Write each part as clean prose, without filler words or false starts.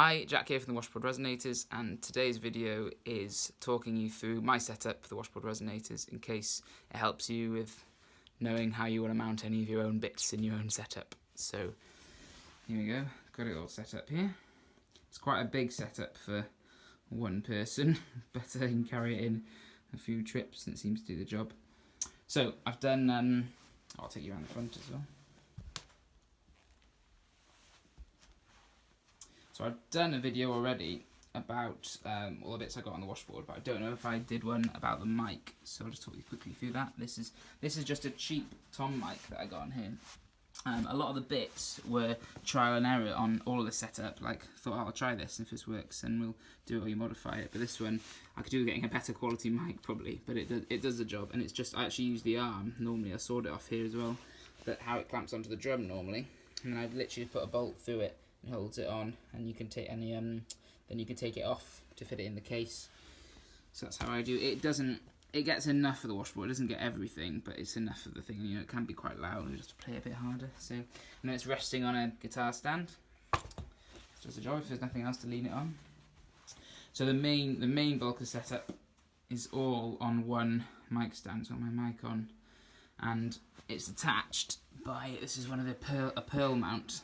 Hi, Jack here from the Washboard Resonators, and today's video is talking you through my setup for the Washboard Resonators in case it helps you with knowing how you want to mount any of your own bits in your own setup. So here we go, got it all set up here. It's quite a big setup for one person, but I can carry it in a few trips and it seems to do the job. So I've done, I'll take you around the front as well. So I've done a video already about all the bits I got on the washboard, but I don't know if I did one about the mic, so I'll just talk you quickly through that. This is just a cheap tom mic that I got on here. A lot of the bits were trial and error on all of the setup, like thought I'll try this and if this works and we'll do it or you modify it, but this one I could do with getting a better quality mic probably, but it does the job, and it's just, I actually use the arm, normally I sawed it off here as well, but how it clamps onto the drum normally, and then I'd literally put a bolt through it and holds it on, and you can take any then you can take it off to fit it in the case. So that's how I do it. It gets enough for the washboard. It doesn't get everything, but it's enough for the thing. You know, it can be quite loud. You just play a bit harder. So, and then it's resting on a guitar stand. It's just a joy if there's nothing else to lean it on. So the main bulk of the setup is all on one mic stand. So my mic on, and it's attached by, this is one of the a pearl mount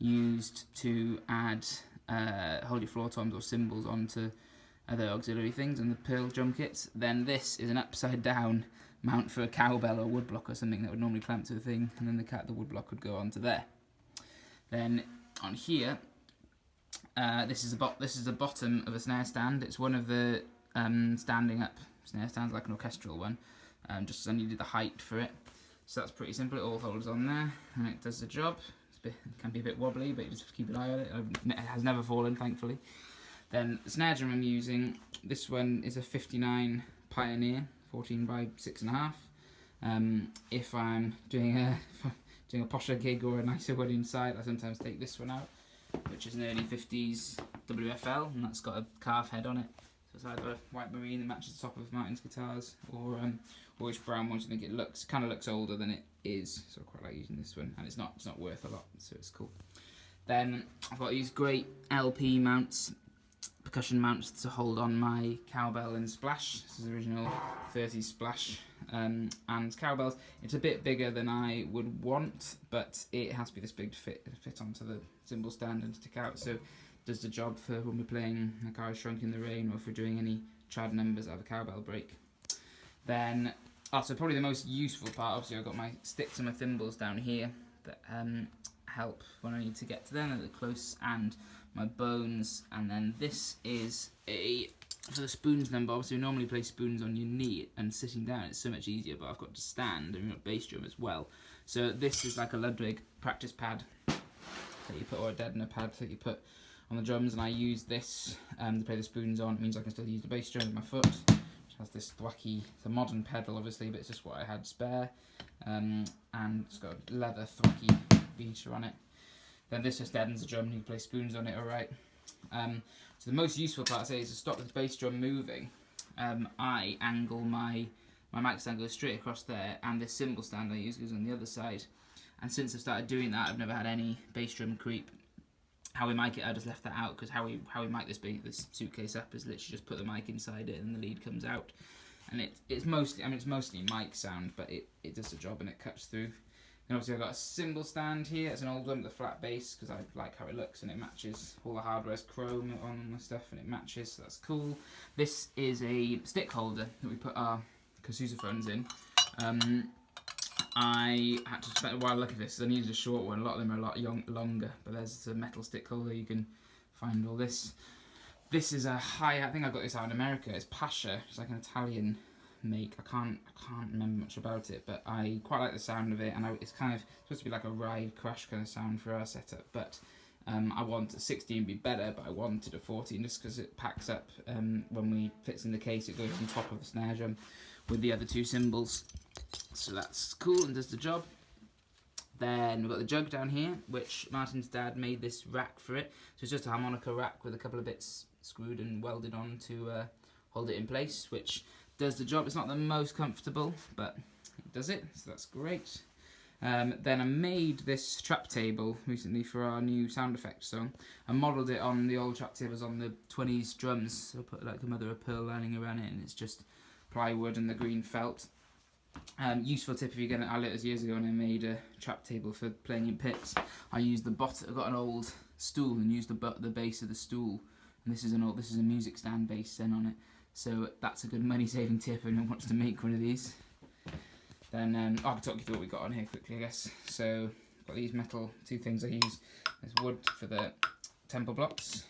used to add hold your floor toms or cymbals onto other auxiliary things and the pearl drum kits. Then this is an upside down mount for a cowbell or woodblock or something that would normally clamp to the thing, and then the woodblock would go onto there. Then on here, this is the bottom of a snare stand. It's one of the standing up snare stands, like an orchestral one, just as I needed the height for it. So that's pretty simple. It all holds on there and it does the job. It can be a bit wobbly, but you just have to keep an eye on it. It has never fallen, thankfully. Then the snare drum I'm using, this one is a 59 Pioneer, 14 by 6.5. If I'm doing a posher gig or a nicer one inside, I sometimes take this one out, which is an early 50s WFL, and that's got a calf head on it. So it's either a white marine that matches the top of Martin's guitars, or it's brown one. I think it kind of looks older than it is, so I quite like using this one, and it's not worth a lot, so it's cool. Then I've got these great LP mounts, percussion mounts to hold on my cowbell and splash. This is the original 30s splash, and cowbells. It's a bit bigger than I would want, but it has to be this big to fit onto the cymbal stand and stick out, so it does the job for when we're playing like I Shrunk in the Rain, or if we're doing any trad numbers out of a cowbell break. Then, so probably the most useful part, obviously I've got my sticks and my thimbles down here that help when I need to get to them, they're close, and my bones. And then this is for the spoons number. Obviously we normally play spoons on your knee, and sitting down it's so much easier, but I've got to stand, and we've got bass drum as well. So this is like a Ludwig practice pad that you put, or a deadener pad that you put on the drums, and I use this to play the spoons on. It means I can still use the bass drum with my foot. Has this thwacky, it's a modern pedal obviously, but it's just what I had spare, and it's got a leather thwacky beater on it. Then this just deadens the drum and you can play spoons on it, alright. So the most useful part, I say, is to stop the bass drum moving. I angle my mic stand goes straight across there, and this cymbal stand I use goes on the other side. And since I've started doing that, I've never had any bass drum creep. How we mic it, I just left that out, because how we mic this suitcase up is literally just put the mic inside it and the lead comes out, and it's mostly mic sound, but it does the job and it cuts through. And obviously I've got a cymbal stand here. It's an old one with a flat bass because I like how it looks and it matches. All the hardware's chrome on my stuff and it matches, so that's cool. This is a stick holder that we put our casusophones in. I had to spend a while looking at this, because I needed a short one. A lot of them are a lot longer, but there's a metal stick holder, you can find all this. This is a I think I got this out in America. It's Pasha. It's like an Italian make. I can't remember much about it, but I quite like the sound of it, and it's kind of supposed to be like a ride crash kind of sound for our setup, but I want a 16 be better, but I wanted a 14 just because it packs up when we fits in the case. It goes on top of the snare drum with the other two cymbals, so that's cool and does the job. Then we've got the jug down here, which Martin's dad made this rack for it. So it's just a harmonica rack with a couple of bits screwed and welded on to hold it in place, which does the job. It's not the most comfortable, but it does it, so that's great. Then I made this trap table recently for our new sound effects song. I modelled it on the old trap tables on the 20s drums. So I put like the mother of pearl lining around it, and it's just plywood and the green felt. Useful tip if you're getting, I learned this years ago when I made a trap table for playing in pits. I used the bottom. I got an old stool and used the base of the stool. And this is a music stand base then on it. So that's a good money saving tip if anyone wants to make one of these. Then I can talk you through what we got on here quickly, I guess. So got these metal two things I use. There's wood for the temple blocks.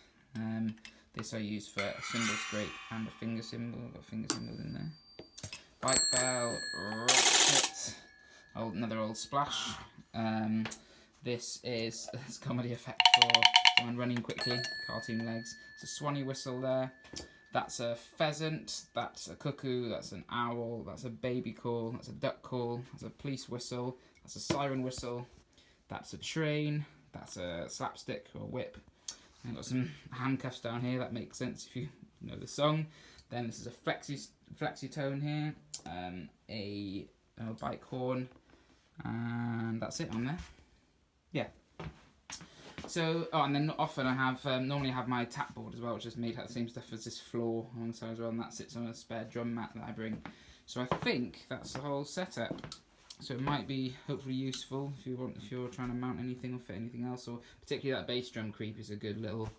This I use for a cymbal scrape and a finger cymbal. I've got finger cymbals in there. Bike bell, rocket, another old splash. This is a comedy effect for someone running quickly, cartoon legs. It's a swanny whistle there. That's a pheasant, that's a cuckoo, that's an owl, that's a baby call, that's a duck call, that's a police whistle, that's a siren whistle, that's a train, that's a slapstick or whip. I've got some handcuffs down here, that makes sense if you know the song. Then this is a flexi tone here, a bike horn, and that's it on there. Yeah. So, and then often I have, normally I have my tap board as well, which is made out of the same stuff as this floor alongside as well, and that sits on a spare drum mat that I bring. So I think that's the whole setup. So it might be hopefully useful if you're trying to mount anything or fit anything else, or particularly that bass drum creep is a good little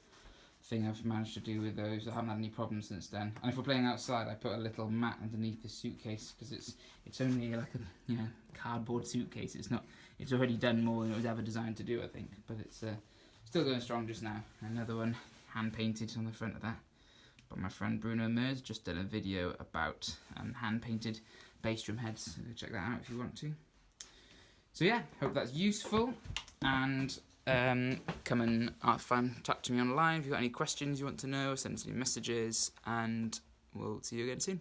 thing I've managed to do with those. I haven't had any problems since then. And if we're playing outside, I put a little mat underneath the suitcase because it's only like a cardboard suitcase. It's already done more than it was ever designed to do, I think. But it's still going strong just now. Another one hand painted on the front of that. But my friend Bruno Mers just did a video about hand painted bass drum heads. So check that out if you want to. So yeah, hope that's useful, and come and talk to me online if you've got any questions you want to know, send us any messages, and we'll see you again soon.